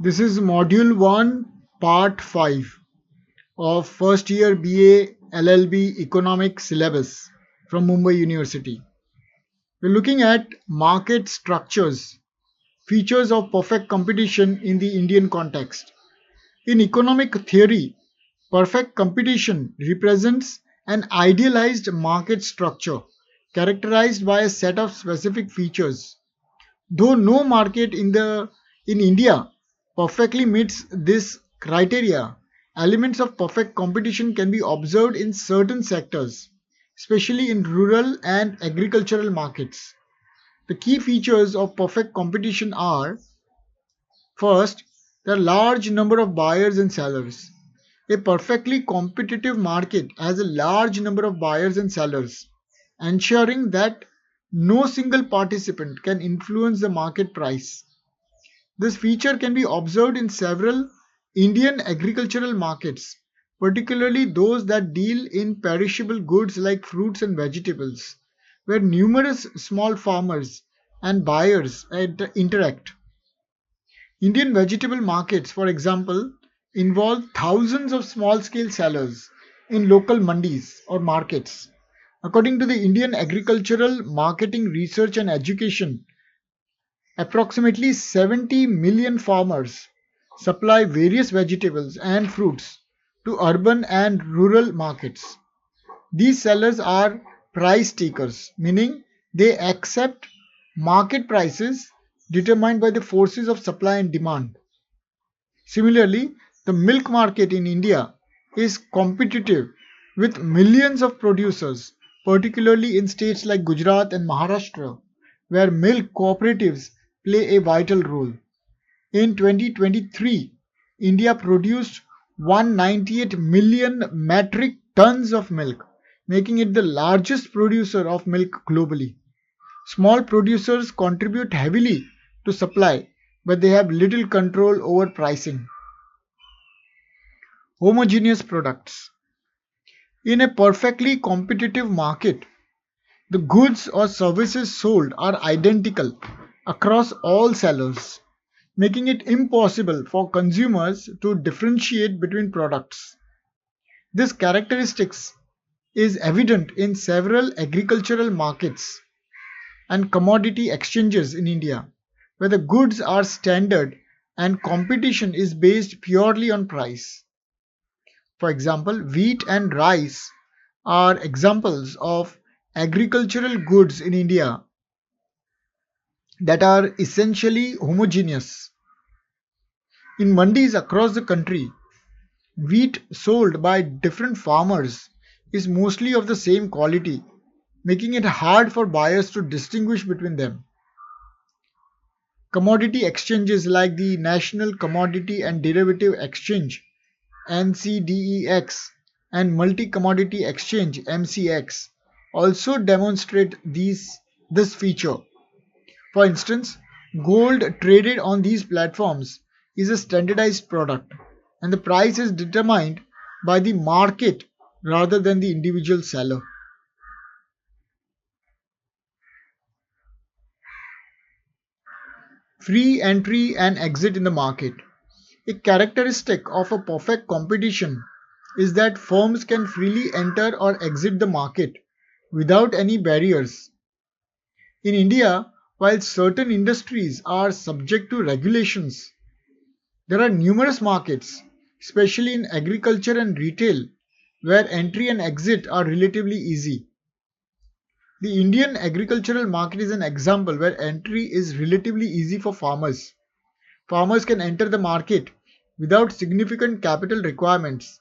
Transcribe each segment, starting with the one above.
This is Module 1, Part 5 of first year BA LLB Economics syllabus from Mumbai University. We're looking at market structures, features of perfect competition in the Indian context. In economic theory, perfect competition represents an idealized market structure characterized by a set of specific features. Though no market in India perfectly meets this criteria, elements of perfect competition can be observed in certain sectors, especially in rural and agricultural markets. The key features of perfect competition are: first, the large number of buyers and sellers. A perfectly competitive market has a large number of buyers and sellers, ensuring that no single participant can influence the market price. This feature can be observed in several Indian agricultural markets, particularly those that deal in perishable goods like fruits and vegetables, where numerous small farmers and buyers interact. Indian vegetable markets, for example, involve thousands of small scale sellers in local mandis or markets. According to the Indian Agricultural Marketing Research and Education, approximately 70 million farmers supply various vegetables and fruits to urban and rural markets. These sellers are price takers, meaning they accept market prices determined by the forces of supply and demand. Similarly, the milk market in India is competitive with millions of producers, particularly in states like Gujarat and Maharashtra, where milk cooperatives play a vital role. In 2023, India produced 198 million metric tons of milk, making it the largest producer of milk globally. Small producers contribute heavily to supply, but they have little control over pricing. Homogeneous products. In a perfectly competitive market, the goods or services sold are identical across all sellers, making it impossible for consumers to differentiate between products. This characteristics is evident in several agricultural markets and commodity exchanges in India, where the goods are standard and competition is based purely on price. For example, wheat and rice are examples of agricultural goods in India that are essentially homogeneous. In mandis across the country, wheat sold by different farmers is mostly of the same quality, making it hard for buyers to distinguish between them. Commodity exchanges like the National Commodity and Derivative Exchange (NCDEX) and Multi Commodity Exchange (MCX) also demonstrate this feature. For instance, gold traded on these platforms is a standardized product, and the price is determined by the market rather than the individual seller. Free entry and exit in the market. A characteristic of a perfect competition is that firms can freely enter or exit the market without any barriers. In India, while certain industries are subject to regulations, there are numerous markets, especially in agriculture and retail, where entry and exit are relatively easy. The Indian agricultural market is an example where entry is relatively easy for farmers. Farmers can enter the market without significant capital requirements,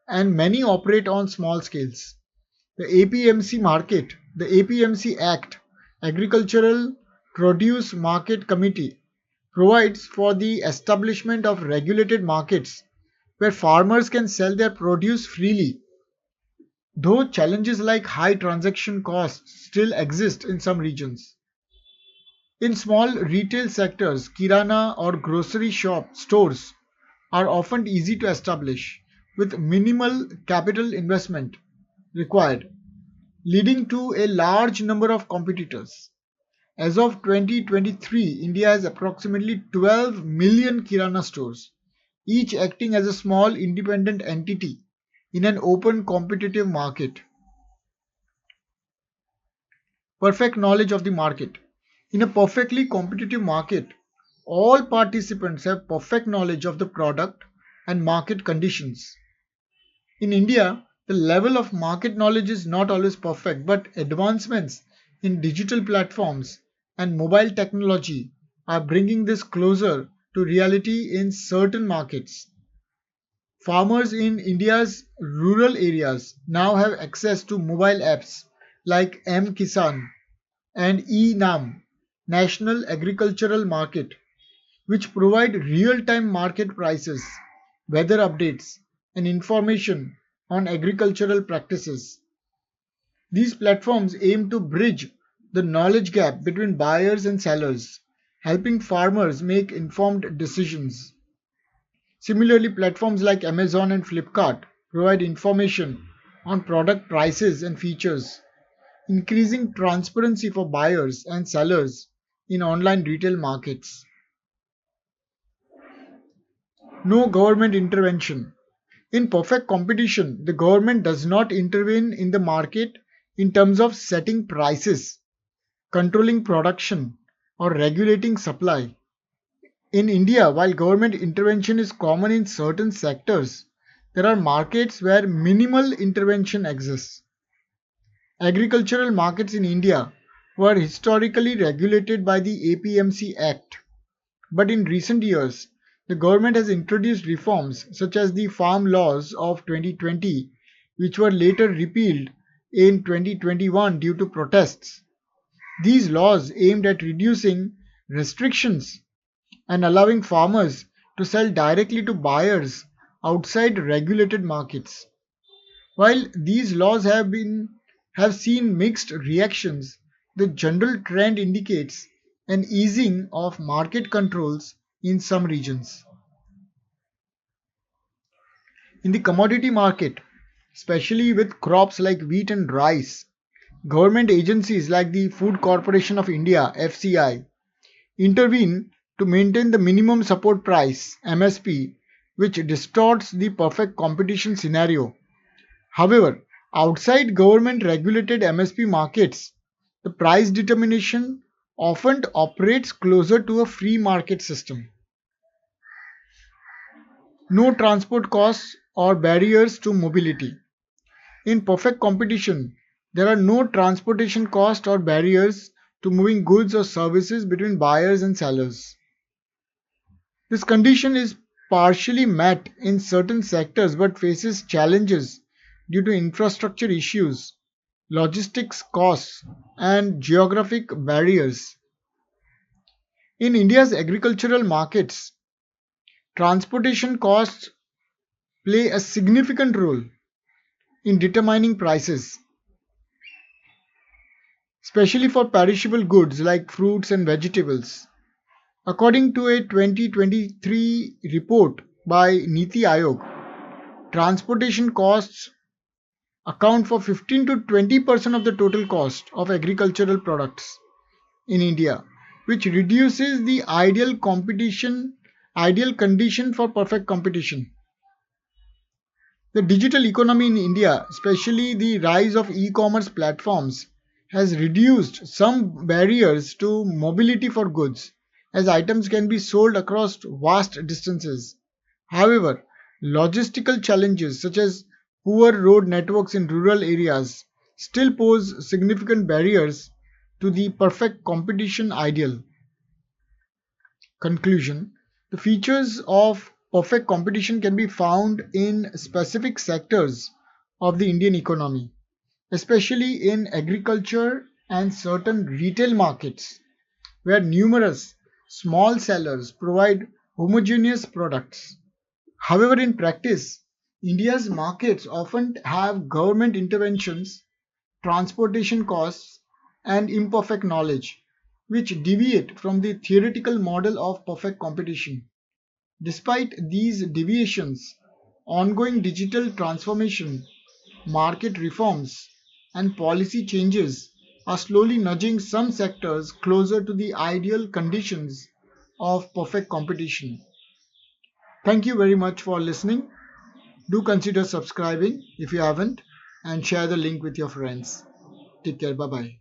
and many operate on small scales. The APMC Act, Agricultural Produce Market Committee, provides for the establishment of regulated markets where farmers can sell their produce freely, though challenges like high transaction costs still exist in some regions. In small retail sectors, kirana or grocery shop stores are often easy to establish with minimal capital investment required, leading to a large number of competitors. As of 2023, India has approximately 12 million Kirana stores, each acting as a small independent entity in an open competitive market. Perfect knowledge of the market. In a perfectly competitive market, all participants have perfect knowledge of the product and market conditions. In India, the level of market knowledge is not always perfect, but advancements in digital platforms and mobile technology are bringing this closer to reality in certain markets. Farmers in India's rural areas now have access to mobile apps like M Kisan and eNam, National Agricultural Market, which provide real-time market prices, weather updates, and information on agricultural practices. These platforms aim to bridge the knowledge gap between buyers and sellers, helping farmers make informed decisions. Similarly, platforms like Amazon and Flipkart provide information on product prices and features, increasing transparency for buyers and sellers in online retail markets. No government intervention. In perfect competition, the government does not intervene in the market in terms of setting prices, controlling production, or regulating supply. In India, while government intervention is common in certain sectors, there are markets where minimal intervention exists. Agricultural markets in India were historically regulated by the APMC Act, but in recent years, the government has introduced reforms such as the Farm Laws of 2020, which were later repealed in 2021 due to protests. These laws aimed at reducing restrictions and allowing farmers to sell directly to buyers outside regulated markets. While these laws have seen mixed reactions, the general trend indicates an easing of market controls in some regions. In the commodity market, especially with crops like wheat and rice, government agencies like the Food Corporation of India (FCI) intervene to maintain the minimum support price (MSP), which distorts the perfect competition scenario. However, outside government regulated MSP markets, the price determination often operates closer to a free market system. No transport costs or barriers to mobility. In perfect competition, there are no transportation costs or barriers to moving goods or services between buyers and sellers. This condition is partially met in certain sectors but faces challenges due to infrastructure issues, logistics costs, and geographic barriers. In India's agricultural markets, transportation costs play a significant role in determining prices, especially for perishable goods like fruits and vegetables. According to a 2023 report by Niti Aayog, transportation costs account for 15 to 20% of the total cost of agricultural products in India, which reduces the ideal condition for perfect competition. The digital economy in India, especially the rise of e-commerce platforms, has reduced some barriers to mobility for goods, as items can be sold across vast distances. However, logistical challenges such as poor road networks in rural areas still pose significant barriers to the perfect competition ideal. Conclusion. The features of perfect competition can be found in specific sectors of the Indian economy, especially in agriculture and certain retail markets, where numerous small sellers provide homogeneous products. However, in practice, India's markets often have government interventions, transportation costs, and imperfect knowledge, which deviate from the theoretical model of perfect competition. Despite these deviations, ongoing digital transformation, market reforms, and policy changes are slowly nudging some sectors closer to the ideal conditions of perfect competition. Thank you very much for listening. Do consider subscribing if you haven't and share the link with your friends. Take care. Bye bye.